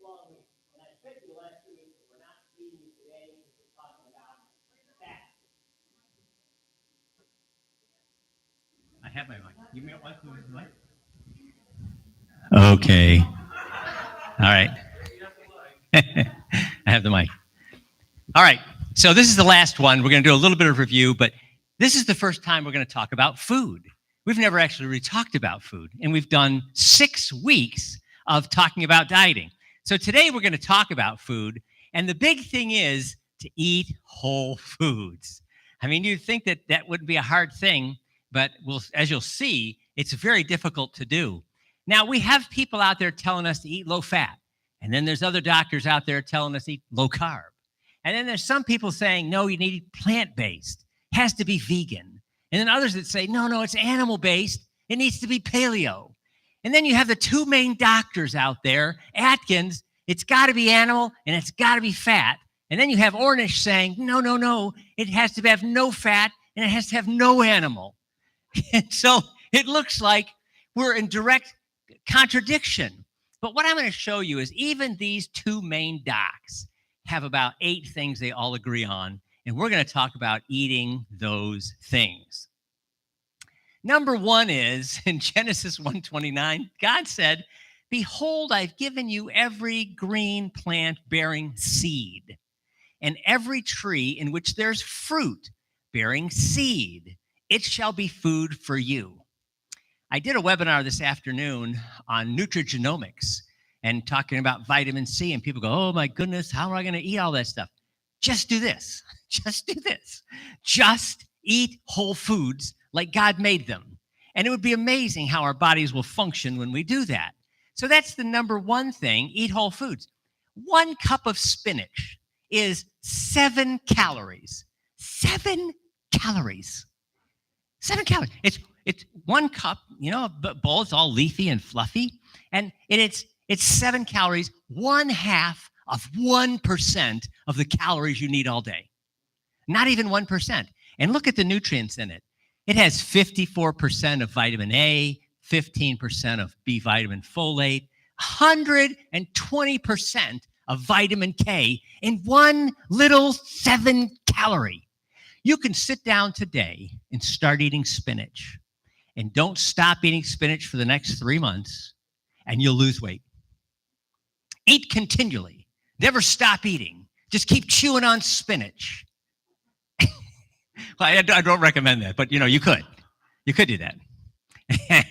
long week. And I said to you last 2 weeks that we're not feeding you today because we're talking about fat. I have my mic. You may want to move the mic. Okay. All right. I have the mic. All right. So this is the last one. We're going to do a little bit of review, but this is the first time we're going to talk about food. We've never actually really talked about food, and we've done 6 weeks of talking about dieting. So today we're going to talk about food, and the big thing is to eat whole foods. I mean, you'd think that that wouldn't be a hard thing, but as you'll see, it's very difficult to do. Now, we have people out there telling us to eat low fat, and then there's other doctors out there telling us to eat low carb. And then there's some people saying, no, you need plant-based, has to be vegan. And then others that say, no, it's animal-based, it needs to be paleo. And then you have the two main doctors out there, Atkins, it's got to be animal and it's got to be fat. And then you have Ornish saying, no, it has to have no fat and it has to have no animal. And so it looks like we're in direct contradiction. But what I'm going to show you is even these two main docs have about 8 things they all agree on. And we're going to talk about eating those things. Number 1 is in Genesis 1:29, God said, behold, I've given you every green plant bearing seed, and every tree in which there's fruit bearing seed. It shall be food for you. I did a webinar this afternoon on nutrigenomics and talking about vitamin C, and people go, oh my goodness, how am I going to eat all that stuff? Just do this. Just do this. Just eat whole foods like God made them. And it would be amazing how our bodies will function when we do that. So that's the number 1 thing, eat whole foods. 1 cup of spinach is 7 calories. 7 calories. 7 calories. It's 1 cup, a bowl, it's all leafy and fluffy. And it's 7 calories, 1/2 of 1% of the calories you need all day. Not even 1%. And look at the nutrients in it. It has 54% of vitamin A, 15% of B vitamin folate, 120% of vitamin K in 1 little 7 calorie. You can sit down today and start eating spinach. And don't stop eating spinach for the next 3 months, and you'll lose weight. Eat continually. Never stop eating. Just keep chewing on spinach. Well, I don't recommend that, but you could. You could do that.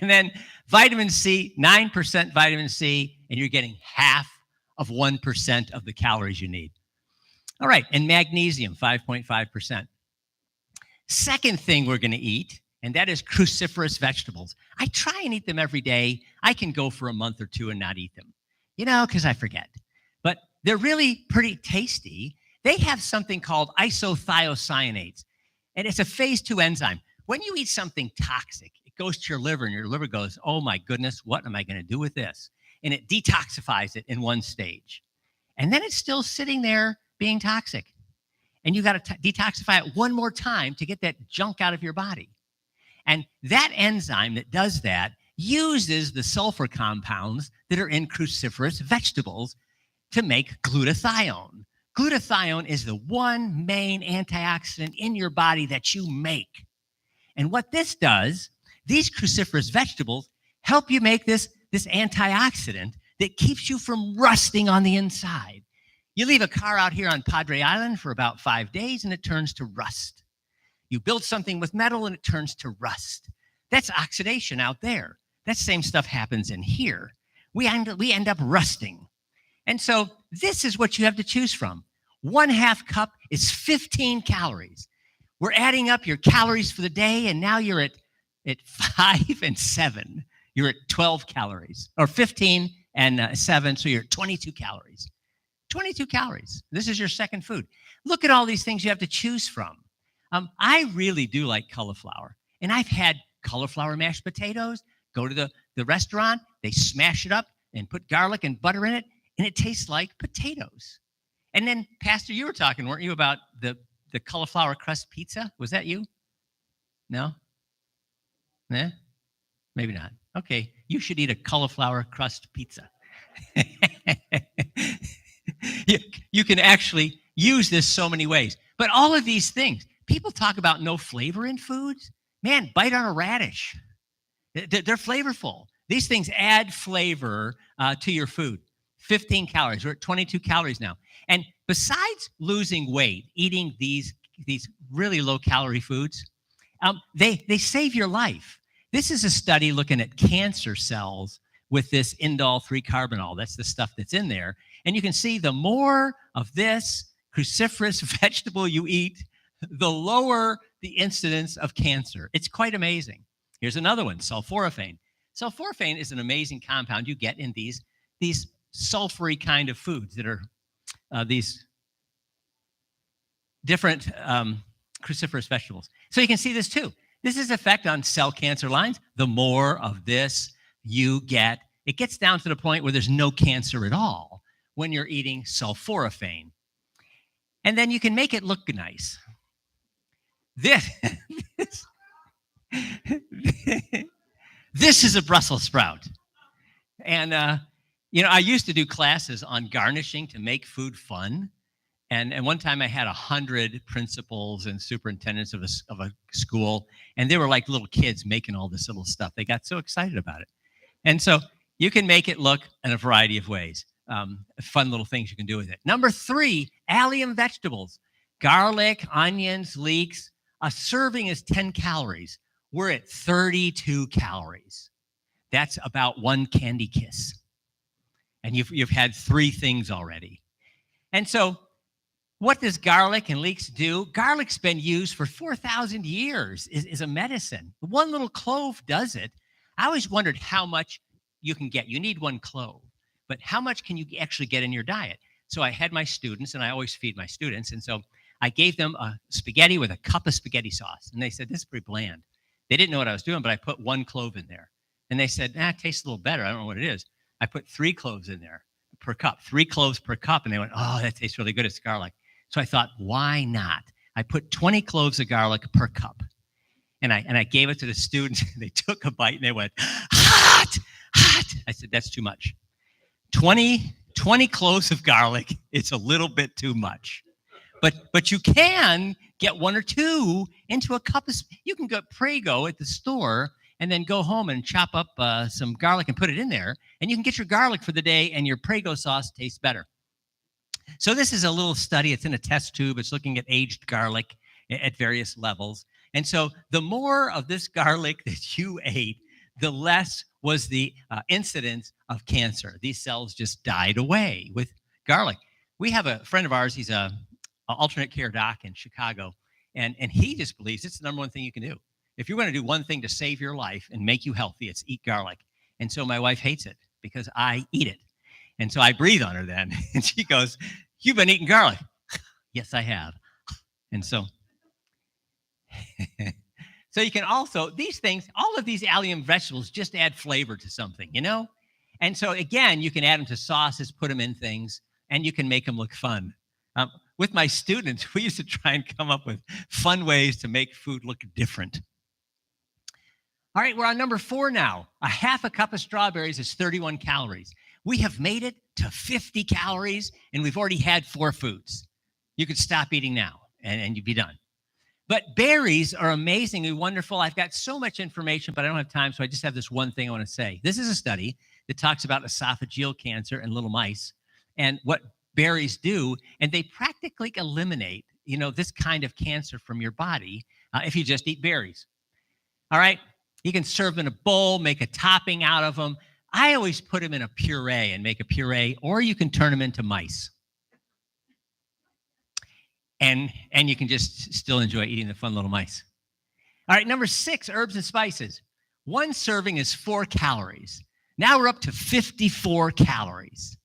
And then vitamin C, 9% vitamin C, and you're getting 1/2 of 1% of the calories you need. All right, and magnesium, 5.5%. Second thing we're going to eat, and that is cruciferous vegetables. I try and eat them every day. I can go for a month or 2 and not eat them, because I forget. But they're really pretty tasty. They have something called isothiocyanates, and it's a phase 2 enzyme. When you eat something toxic, it goes to your liver, and your liver goes, oh my goodness, what am I going to do with this? And it detoxifies it in 1 stage. And then it's still sitting there being toxic. And you got to detoxify it 1 more time to get that junk out of your body. And that enzyme that does that uses the sulfur compounds that are in cruciferous vegetables to make glutathione. Glutathione is the 1 main antioxidant in your body that you make. And what this does, these cruciferous vegetables help you make this antioxidant that keeps you from rusting on the inside. You leave a car out here on Padre Island for about 5 days and it turns to rust. You build something with metal and it turns to rust. That's oxidation out there. That same stuff happens in here. We end up rusting. And so this is what you have to choose from. 1/2 cup is 15 calories. We're adding up your calories for the day, and now you're at 5 and 7. You're at 12 calories, or 15 and 7, so you're at 22 calories. 22 calories. This is your second food. Look at all these things you have to choose from. I really do like cauliflower, and I've had cauliflower mashed potatoes. Go to the restaurant, they smash it up and put garlic and butter in it, and it tastes like potatoes. And then, Pastor, you were talking, weren't you, about the cauliflower crust pizza? Was that you? No? Yeah? Maybe not. Okay, you should eat a cauliflower crust pizza. You can actually use this so many ways. But all of these things, people talk about no flavor in foods. Man, bite on a radish. They're flavorful. These things add flavor to your food. 15 calories. We're at 22 calories now. And besides losing weight, eating these really low-calorie foods, they save your life. This is a study looking at cancer cells with this indole 3-carbinol. That's the stuff that's in there. And you can see the more of this cruciferous vegetable you eat, the lower the incidence of cancer. It's quite amazing. Here's another one, sulforaphane. Sulforaphane is an amazing compound you get in these sulfury kind of foods that are these different cruciferous vegetables. So you can see this too. This is effect on cell cancer lines. The more of this you get, it gets down to the point where there's no cancer at all when you're eating sulforaphane. And then you can make it look nice. This is a Brussels sprout. And, I used to do classes on garnishing to make food fun. And one time I had 100 principals and superintendents of a school, and they were like little kids making all this little stuff. They got so excited about it. And so you can make it look in a variety of ways. Fun little things you can do with it. Number 3, allium vegetables. Garlic, onions, leeks. A serving is 10 calories. We're at 32 calories. That's about 1 candy kiss. And you've had 3 things already. And so what does garlic and leeks do? Garlic's been used for 4,000 years as a medicine. One little clove does it. I always wondered how much you can get. You need 1 clove, but how much can you actually get in your diet? So I had my students, and I always feed my students, and so I gave them a spaghetti with a cup of spaghetti sauce, and they said, this is pretty bland. They didn't know what I was doing, but I put 1 clove in there. And they said, it tastes a little better. I don't know what it is. I put 3 cloves in there per cup, 3 cloves per cup, and they went, oh, that tastes really good. It's garlic. So I thought, why not? I put 20 cloves of garlic per cup. And I gave it to the students. They took a bite and they went, hot, hot. I said, that's too much. 20 cloves of garlic, it's a little bit too much. But you can get 1 or 2 into a cup of, you can get Prego at the store and then go home and chop up some garlic and put it in there. And you can get your garlic for the day and your Prego sauce tastes better. So this is a little study. It's in a test tube. It's looking at aged garlic at various levels. And so the more of this garlic that you ate, the less was the incidence of cancer. These cells just died away with garlic. We have a friend of ours. He's a alternate care doc in Chicago. And he just believes it's the number 1 thing you can do. If you're going to do one thing to save your life and make you healthy, it's eat garlic. And so my wife hates it because I eat it. And so I breathe on her then. And she goes, you've been eating garlic. Yes, I have. And so you can also, these things, all of these allium vegetables just add flavor to something, And so again, you can add them to sauces, put them in things, and you can make them look fun. With my students, we used to try and come up with fun ways to make food look different. All right, we're on number 4 now. A half a cup of strawberries is 31 calories. We have made it to 50 calories, and we've already had 4 foods. You could stop eating now, and you'd be done. But berries are amazingly wonderful. I've got so much information, but I don't have time, so I just have this one thing I want to say. This is a study that talks about esophageal cancer in little mice and what berries do, and they practically eliminate, this kind of cancer from your body if you just eat berries. All right? You can serve them in a bowl, make a topping out of them. I always put them in a puree and make a puree, or you can turn them into mice. And you can just still enjoy eating the fun little mice. All right, number 6, herbs and spices. 1 serving is 4 calories. Now we're up to 54 calories.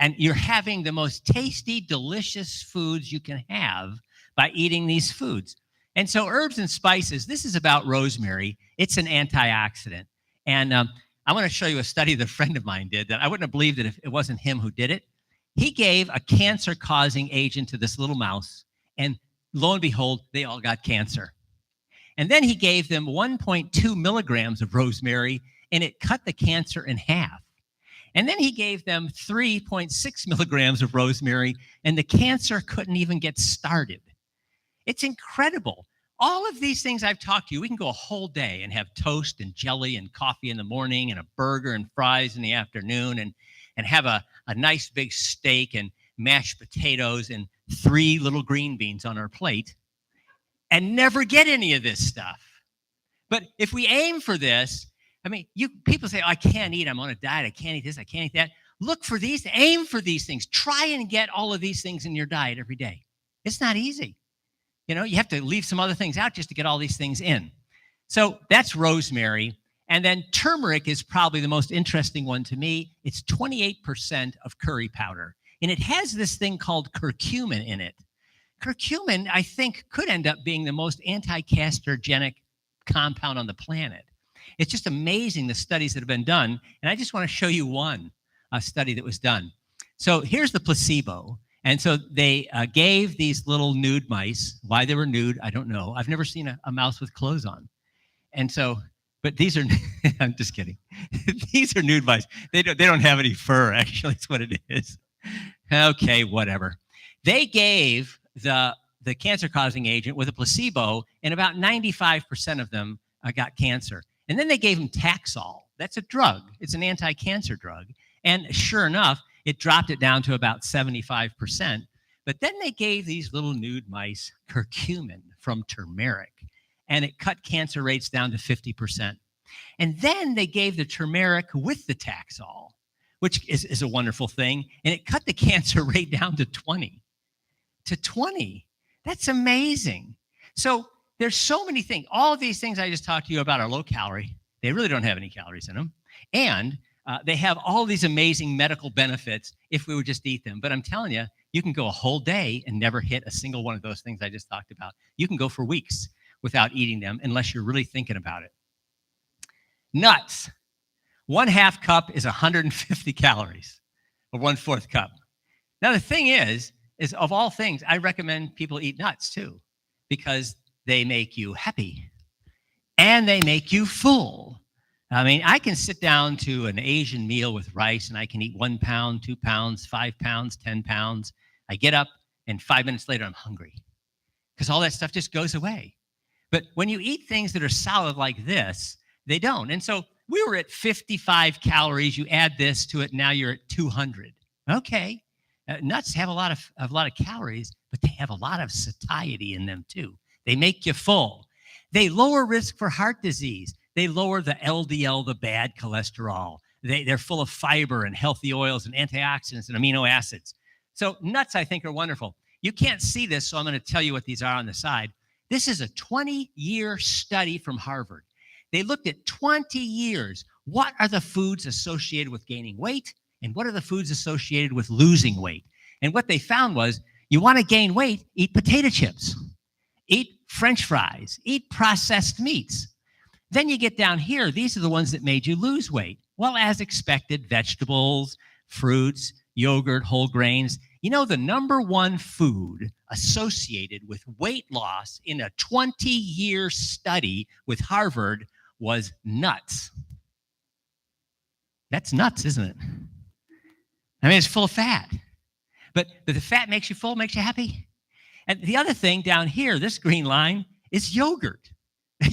And you're having the most tasty, delicious foods you can have by eating these foods. And so herbs and spices, this is about rosemary. It's an antioxidant. And I want to show you a study that a friend of mine did that I wouldn't have believed it if it wasn't him who did it. He gave a cancer-causing agent to this little mouse, and lo and behold, they all got cancer. And then he gave them 1.2 milligrams of rosemary, and it cut the cancer in half. And then he gave them 3.6 milligrams of rosemary, and the cancer couldn't even get started. It's incredible. All of these things I've talked to you, we can go a whole day and have toast and jelly and coffee in the morning and a burger and fries in the afternoon and have a nice big steak and mashed potatoes and 3 little green beans on our plate and never get any of this stuff. But if we aim for this, I mean, people say, oh, I can't eat. I'm on a diet. I can't eat this. I can't eat that. Look for these. Aim for these things. Try and get all of these things in your diet every day. It's not easy. You know, you have to leave some other things out just to get all these things in. So that's rosemary. And then turmeric is probably the most interesting one to me. It's 28% of curry powder. And it has this thing called curcumin in it. Curcumin, I think, could end up being the most anti-canceriogenic compound on the planet. It's just amazing the studies that have been done. And I just want to show you one study that was done. So here's the placebo. And so they gave these little nude mice. Why they were nude, I don't know. I've never seen a mouse with clothes on. And so, but these are, I'm just kidding. These are nude mice. They don't have any fur, actually. That's what it is. Okay, whatever. They gave the cancer-causing agent with a placebo, and about 95% of them got cancer. And then they gave them Taxol. That's a drug. It's an anti-cancer drug. And sure enough, it dropped it down to about 75%. But then they gave these little nude mice curcumin from turmeric, and it cut cancer rates down to 50%. And then they gave the turmeric with the Taxol, which is a wonderful thing, and it cut the cancer rate down to 20. To 20. That's amazing. So there's so many things. All of these things I just talked to you about are low calorie. They really don't have any calories in them. And they have all these amazing medical benefits if we would just eat them. But I'm telling you, you can go a whole day and never hit a single one of those things I just talked about. You can go for weeks without eating them unless you're really thinking about it. Nuts. 1/2 cup is 150 calories, or 1/4 cup. Now, the thing is of all things, I recommend people eat nuts too, because they make you happy and they make you full. I mean, I can sit down to an Asian meal with rice and I can eat 1 pound, 2 pounds, 5 pounds, 10 pounds. I get up and 5 minutes later, I'm hungry because all that stuff just goes away. But when you eat things that are solid like this, they don't. And so we were at 55 calories. You add this to it, now you're at 200. Okay. Nuts have a lot of calories, but they have a lot of satiety in them too. They make you full. They lower risk for heart disease. They lower the LDL, the bad cholesterol. They're full of fiber and healthy oils and antioxidants and amino acids. So nuts, I think, are wonderful. You can't see this, so I'm going to tell you what these are on the side. This is a 20-year study from Harvard. They looked at 20 years. What are the foods associated with gaining weight? And what are the foods associated with losing weight? And what they found was, you want to gain weight, eat potato chips, eat French fries, eat processed meats. Then you get down here, these are the ones that made you lose weight. Well, as expected, vegetables, fruits, yogurt, whole grains. You know, the number one food associated with weight loss in a 20-year study with Harvard was nuts. That's nuts, isn't it? I mean, it's full of fat. But the fat makes you full, makes you happy. And the other thing down here, this green line, is yogurt.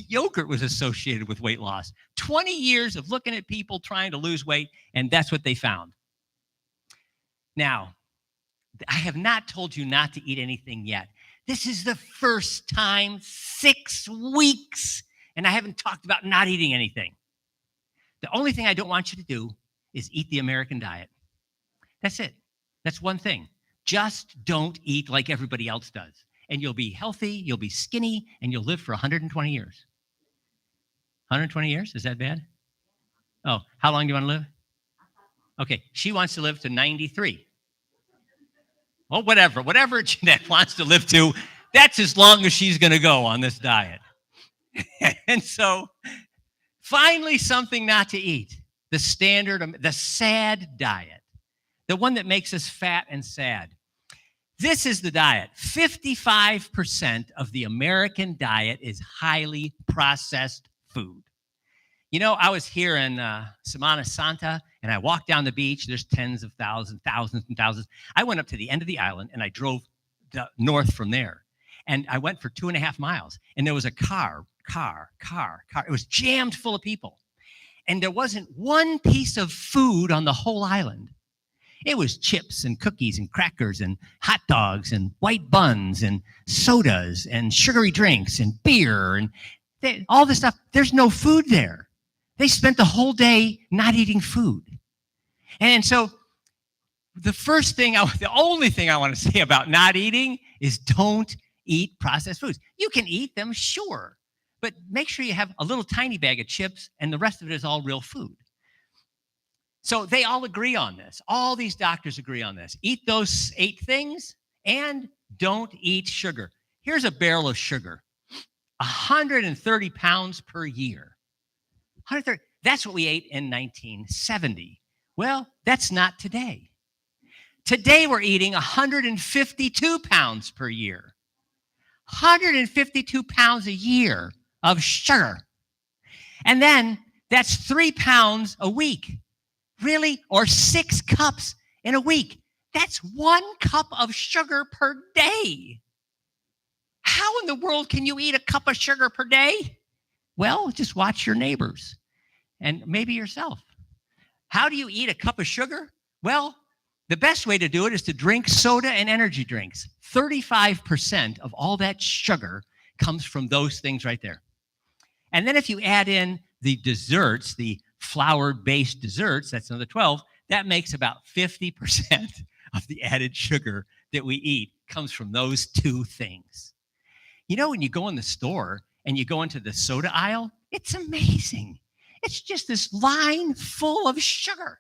Yogurt was associated with weight loss. 20 years of looking at people trying to lose weight, and that's what they found. Now, I have not told you not to eat anything yet. This is the first time 6 weeks, and I haven't talked about not eating anything. The only thing I don't want you to do is eat the American diet. That's it. That's one thing. Just don't eat like everybody else does. And you'll be healthy, you'll be skinny, and you'll live for 120 years. 120 years? Is that bad? Oh, how long do you want to live? Okay, she wants to live to 93. Well, whatever Jeanette wants to live to, that's as long as she's going to go on this diet. And so, finally, something not to eat. The standard, the SAD diet. The one that makes us fat and sad. This is the diet. 55% of the American diet is highly processed food. You know, I was here in Semana Santa, And I walked down the beach. There's tens of thousands, thousands and thousands. I went up to the end of the island, and I drove north from there. And I went for 2.5 miles. And there was a car. It was jammed full of people. And there wasn't one piece of food on the whole island. It was chips and cookies and crackers and hot dogs and white buns and sodas and sugary drinks and beer and all this stuff. There's no food there. They spent the whole day not eating food. And so the only thing I want to say about not eating is don't eat processed foods. You can eat them, sure, but make sure you have a little tiny bag of chips and the rest of it is all real food. So they all agree on this. All these doctors agree on this. Eat those 8 things and don't eat sugar. Here's a barrel of sugar, 130 pounds per year. 130. That's what we ate in 1970. Well, that's not today. Today we're eating 152 pounds per year. 152 pounds a year of sugar. And then that's 3 pounds a week. Really? Or 6 cups in a week. That's 1 cup of sugar per day. How in the world can you eat a cup of sugar per day? Well, just watch your neighbors and maybe yourself. How do you eat a cup of sugar? Well, the best way to do it is to drink soda and energy drinks. 35% of all that sugar comes from those things right there. And then if you add in the desserts, the flour-based desserts, that's another 12, that makes about 50% of the added sugar that we eat comes from those 2 things. You know, when you go in the store and you go into the soda aisle, it's amazing. It's just this line full of sugar.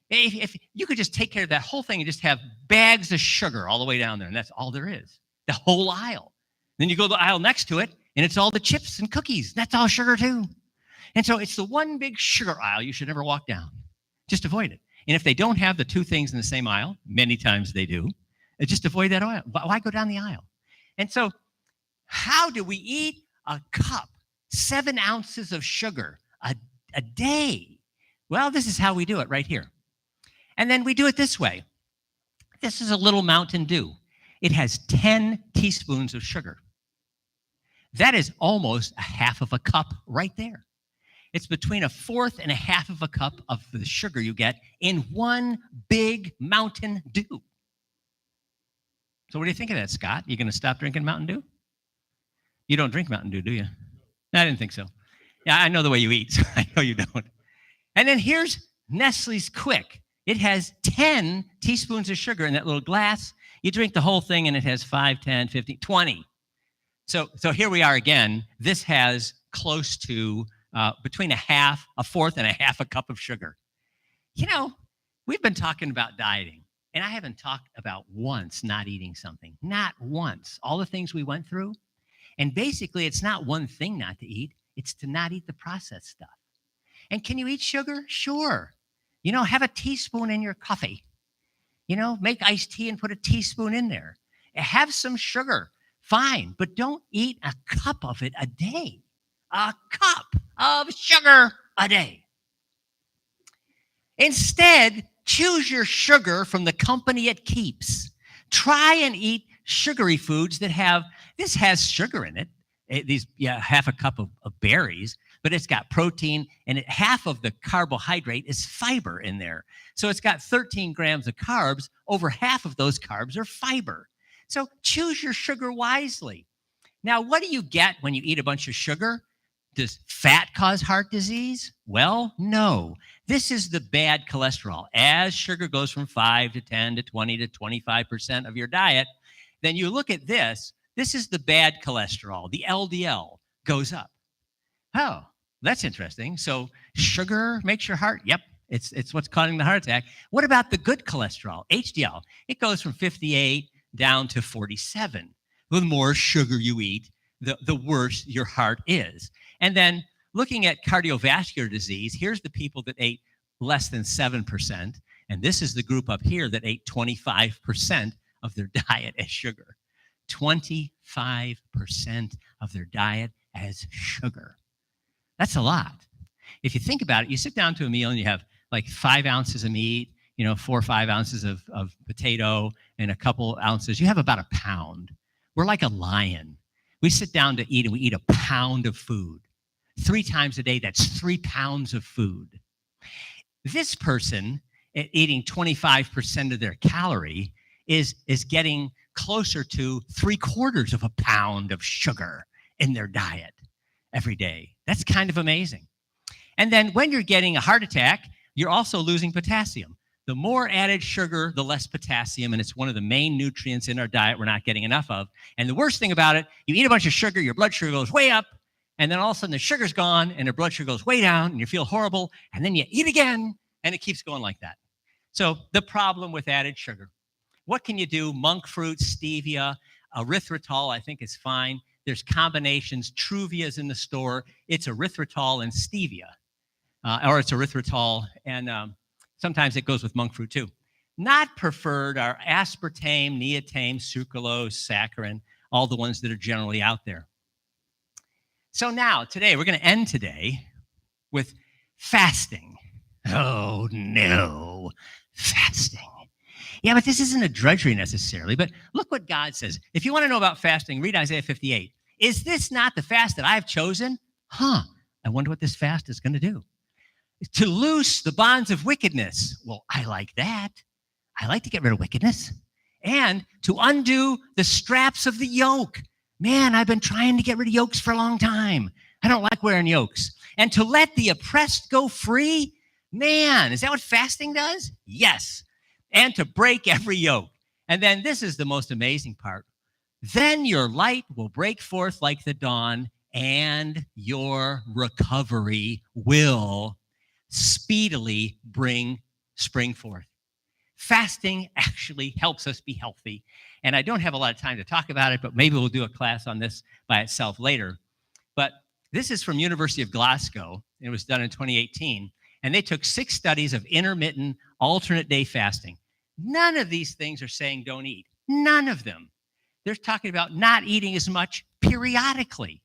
If you could just take care of that whole thing and just have bags of sugar all the way down there, and that's all there is, the whole aisle. Then you go to the aisle next to it, and it's all the chips and cookies. That's all sugar too. And so it's the one big sugar aisle you should never walk down. Just avoid it. And if they don't have the 2 things in the same aisle, many times they do, just avoid that aisle. Why go down the aisle? And so how do we eat a cup, 7 ounces of sugar a day? Well, this is how we do it right here. And then we do it this way. This is a little Mountain Dew. It has 10 teaspoons of sugar. That is almost a half of a cup right there. It's between 1/4 and 1/2 of a cup of the sugar you get in one big Mountain Dew. So what do you think of that, Scott? You going to stop drinking Mountain Dew? You don't drink Mountain Dew, do you? No, I didn't think so. Yeah, I know the way you eat, so I know you don't. And then here's Nestle's Quick. It has 10 teaspoons of sugar in that little glass. You drink the whole thing, and it has 5, 10, 15, 20. So here we are again. This has close to between 1/4 and 1/2 a cup of sugar. You know, we've been talking about dieting, and I haven't talked about once not eating something. Not once. All the things we went through. And basically, it's not one thing not to eat. It's to not eat the processed stuff. And can you eat sugar? Sure. You know, have a teaspoon in your coffee. You know, make iced tea and put a teaspoon in there. Have some sugar. Fine. But don't eat a cup of it a day. A cup of sugar a day. Instead, choose your sugar from the company it keeps. Try and eat sugary foods that this has sugar in it. Half a cup of berries, but it's got protein, and half of the carbohydrate is fiber in there. So it's got 13 grams of carbs. Over half of those carbs are fiber. So choose your sugar wisely. Now, what do you get when you eat a bunch of sugar? Does fat cause heart disease? Well, no. This is the bad cholesterol. As sugar goes from 5 to 10 to 20 to 25% of your diet, then you look at this. This is the bad cholesterol. The LDL goes up. Oh, that's interesting. So sugar makes your heart, yep, it's what's causing the heart attack. What about the good cholesterol, HDL? It goes from 58 down to 47. The more sugar you eat, the worse your heart is. And then looking at cardiovascular disease, here's the people that ate less than 7%. And this is the group up here that ate 25% of their diet as sugar. 25% of their diet as sugar. That's a lot. If you think about it, you sit down to a meal and you have like 5 ounces of meat, 4 or 5 ounces of potato, and a couple ounces, you have about a pound. We're like a lion. We sit down to eat, and we eat a pound of food. 3 times a day, that's 3 pounds of food. This person, eating 25% of their calorie, is getting closer to 3/4 of a pound of sugar in their diet every day. That's kind of amazing. And then when you're getting a heart attack, you're also losing potassium. The more added sugar, the less potassium, and it's one of the main nutrients in our diet we're not getting enough of. And the worst thing about it, you eat a bunch of sugar, your blood sugar goes way up, and then all of a sudden the sugar's gone, and your blood sugar goes way down, and you feel horrible, and then you eat again, and it keeps going like that. So the problem with added sugar. What can you do? Monk fruit, stevia, erythritol, I think is fine. There's combinations. Truvia is in the store. It's erythritol and stevia, or it's erythritol, and sometimes it goes with monk fruit too. Not preferred are aspartame, neotame, sucralose, saccharin, all the ones that are generally out there. So now, today, we're going to end today with fasting. Oh, no, fasting. Yeah, but this isn't a drudgery necessarily, but look what God says. If you want to know about fasting, read Isaiah 58. Is this not the fast that I've chosen? I wonder what this fast is going to do. To loose the bonds of wickedness. Well, I like that. I like to get rid of wickedness. And to undo the straps of the yoke. Man, I've been trying to get rid of yokes for a long time. I don't like wearing yokes. And to let the oppressed go free. Man, is that what fasting does? Yes. And to break every yoke. And then this is the most amazing part. Then your light will break forth like the dawn, and your recovery will speedily spring forth. Fasting actually helps us be healthy. And I don't have a lot of time to talk about it, but maybe we'll do a class on this by itself later. But this is from University of Glasgow. It was done in 2018. And they took 6 studies of intermittent alternate day fasting. None of these things are saying don't eat. None of them. They're talking about not eating as much periodically.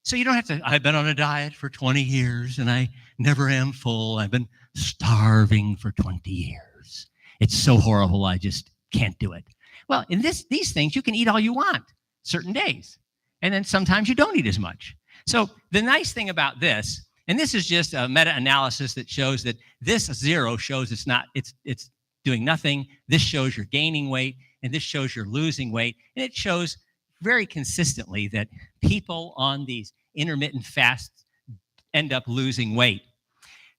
So you don't have to, I've been on a diet for 20 years and I never am full. I've been starving for 20 years. It's so horrible, I just can't do it. Well, in these things, you can eat all you want certain days. And then sometimes you don't eat as much. So the nice thing about this, and this is just a meta-analysis that shows that this 0 shows it's doing nothing. This shows you're gaining weight, and this shows you're losing weight. And it shows very consistently that people on these intermittent fasts end up losing weight.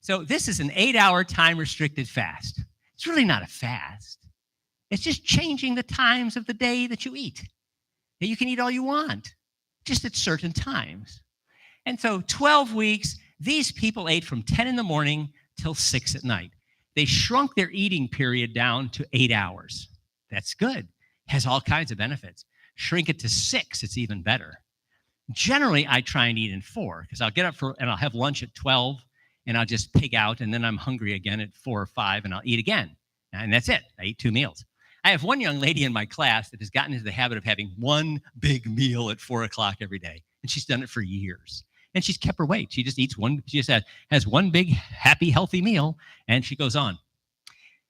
So this is an 8-hour time-restricted fast. It's really not a fast. It's just changing the times of the day that you eat. You can eat all you want, just at certain times. And so 12 weeks, these people ate from 10 in the morning till 6 at night. They shrunk their eating period down to 8 hours. That's good. Has all kinds of benefits. Shrink it to 6, it's even better. Generally, I try and eat in 4 because I'll get up and I'll have lunch at 12 and I'll just pig out, and then I'm hungry again at 4 or 5 and I'll eat again. And that's it. I eat 2 meals. I have one young lady in my class that has gotten into the habit of having one big meal at 4 o'clock every day. And she's done it for years. And she's kept her weight. She just eats one, she just has one big, happy, healthy meal, and she goes on.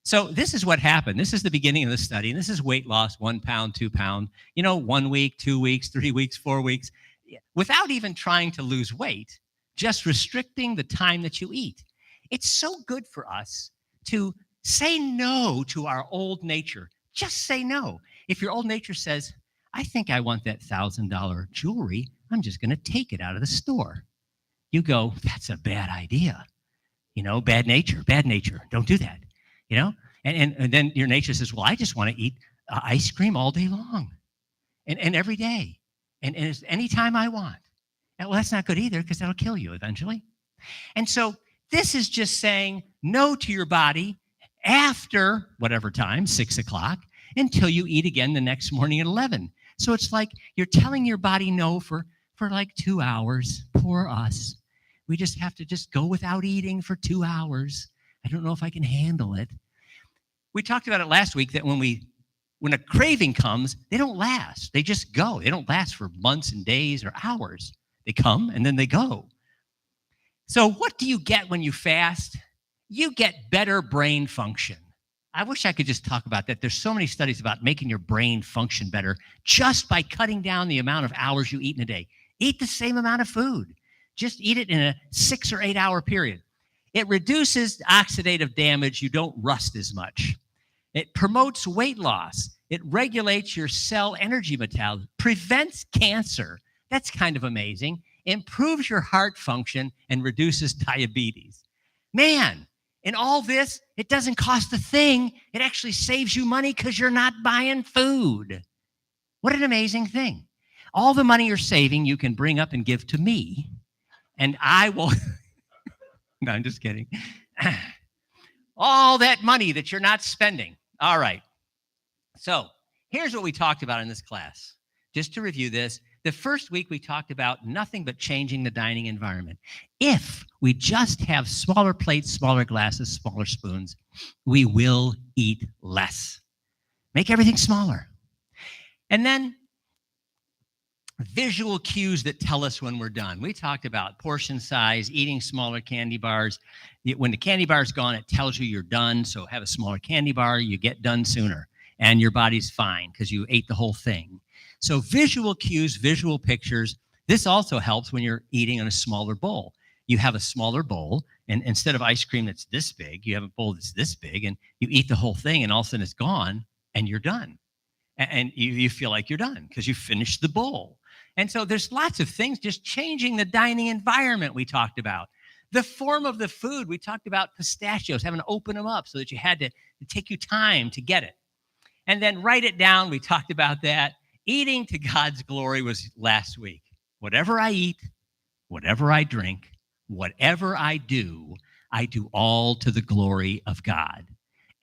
So this is what happened. This is the beginning of the study. And this is weight loss, 1 pound, 2 pound, 1 week, 2 weeks, 3 weeks, 4 weeks, without even trying to lose weight, just restricting the time that you eat. It's so good for us to say no to our old nature. Just say no. If your old nature says, I think I want that $1,000 jewelry, I'm just going to take it out of the store. You go, that's a bad idea. Bad nature, don't do that. And then your nature says, well, I just want to eat ice cream all day long and every day and anytime I want. And, well, that's not good either because that'll kill you eventually. And so this is just saying no to your body after whatever time, 6 o'clock, until you eat again the next morning at 11. So it's like you're telling your body no for like 2 hours. Poor us. We just have to just go without eating for 2 hours. I don't know if I can handle it. We talked about it last week that when a craving comes, they don't last. They just go. They don't last for months and days or hours. They come and then they go. So what do you get when you fast? you get better brain function. I wish I could just talk about that. There's so many studies about making your brain function better just by cutting down the amount of hours you eat in a day. Eat the same amount of food. Just eat it in a 6 or 8 hour period. It reduces oxidative damage. You don't rust as much. It promotes weight loss. It regulates your cell energy metabolism, prevents cancer. That's kind of amazing. Improves your heart function and reduces diabetes. Man, in all this, it doesn't cost a thing. It actually saves you money because you're not buying food. What an amazing thing. All the money you're saving, you can bring up and give to me, and I will. No, I'm just kidding. All that money that you're not spending. All right. So here's what we talked about in this class. Just to review this, the first week we talked about nothing but changing the dining environment. If we just have smaller plates, smaller glasses, smaller spoons, we will eat less. Make everything smaller. And then visual cues that tell us when we're done. We talked about portion size, eating smaller candy bars. When the candy bar is gone, it tells you you're done. So have a smaller candy bar, you get done sooner, and your body's fine because you ate the whole thing. So visual cues, visual pictures. This also helps when you're eating in a smaller bowl. You have a smaller bowl, and instead of ice cream that's this big, you have a bowl that's this big, and you eat the whole thing, and all of a sudden it's gone, and you're done. And you feel like you're done because you finished the bowl. And so there's lots of things, just changing the dining environment we talked about. The form of the food, we talked about pistachios, having to open them up so that you had to take you time to get it. And then write it down, we talked about that. Eating to God's glory was last week. Whatever I eat, whatever I drink, whatever I do all to the glory of God.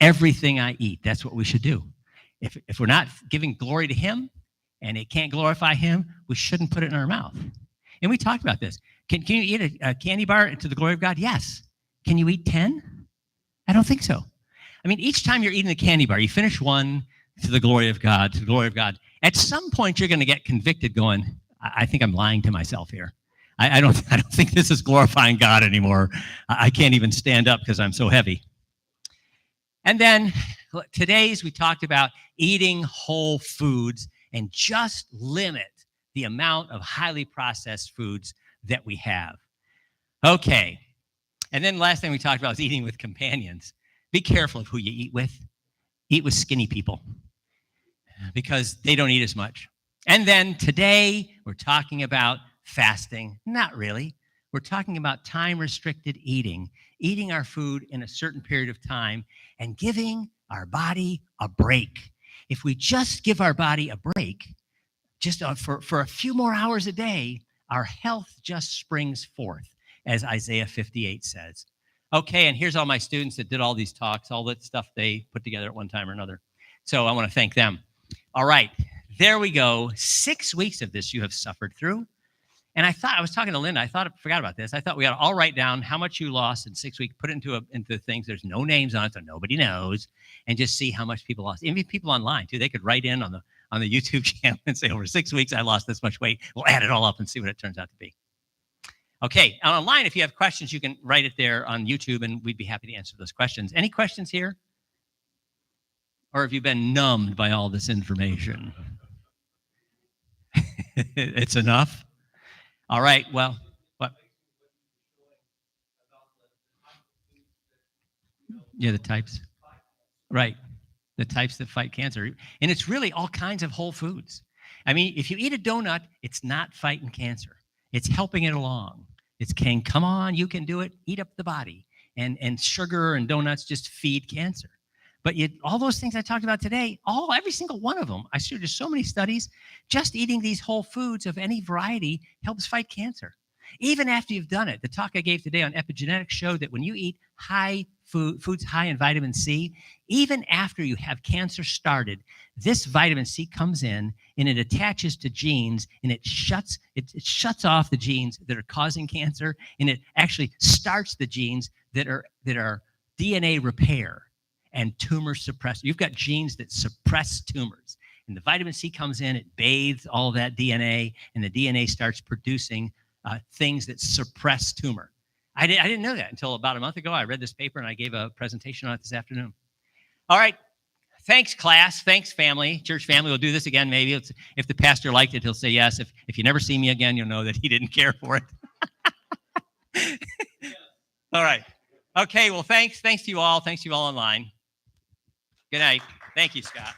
Everything I eat, that's what we should do. If we're not giving glory to him and it can't glorify him, we shouldn't put it in our mouth. And we talked about this. Can you eat a candy bar to the glory of God? Yes. Can you eat 10? I don't think so. I mean, each time you're eating a candy bar, you finish one to the glory of God, to the glory of God. At some point, you're going to get convicted going, I think I'm lying to myself here. I don't think this is glorifying God anymore. I can't even stand up because I'm so heavy. And then today's, we talked about eating whole foods and just limit the amount of highly processed foods that we have. Okay. And then last thing we talked about was eating with companions. Be careful of who you eat with. Eat with skinny people because they don't eat as much. And then today we're talking about fasting. Not really. We're talking about time-restricted eating, eating our food in a certain period of time and giving our body a break. If we just give our body a break, just for a few more hours a day, our health just springs forth, as Isaiah 58 says. Okay, and here's all my students that did all these talks, all that stuff they put together at one time or another. So I want to thank them. All right, there we go. 6 weeks of this you have suffered through. And I was talking to Linda, I forgot about this. I thought we ought to all write down how much you lost in 6 weeks, put it into things. There's no names on it, so nobody knows, and just see how much people lost. Even people online, too, they could write in on the YouTube channel and say, over 6 weeks, I lost this much weight. We'll add it all up and see what it turns out to be. Okay, and online, if you have questions, you can write it there on YouTube, and we'd be happy to answer those questions. Any questions here? Or have you been numbed by all this information? It's enough? All right, well, what? Yeah, the types. Right, the types that fight cancer. And it's really all kinds of whole foods. I mean, if you eat a donut, it's not fighting cancer. It's helping it along. It's saying, come on, you can do it. Eat up the body. And sugar and donuts just feed cancer. But all those things I talked about today, every single one of them, I showed you so many studies, just eating these whole foods of any variety helps fight cancer. Even after you've done it, the talk I gave today on epigenetics showed that when you eat foods high in vitamin C, even after you have cancer started, this vitamin C comes in and it attaches to genes and it shuts off the genes that are causing cancer, and it actually starts the genes that are DNA repair and tumor suppressor. You've got genes that suppress tumors. And the vitamin C comes in, it bathes all that DNA, and the DNA starts producing things that suppress tumor. I didn't know that until about a month ago. I read this paper and I gave a presentation on it this afternoon. All right. Thanks, class. Thanks, family. Church family. We'll do this again, maybe. If the pastor liked it, he'll say yes. If you never see me again, you'll know that he didn't care for it. All right. Okay, well, thanks. Thanks to you all. Thanks to you all online. Good night. Thank you, Scott.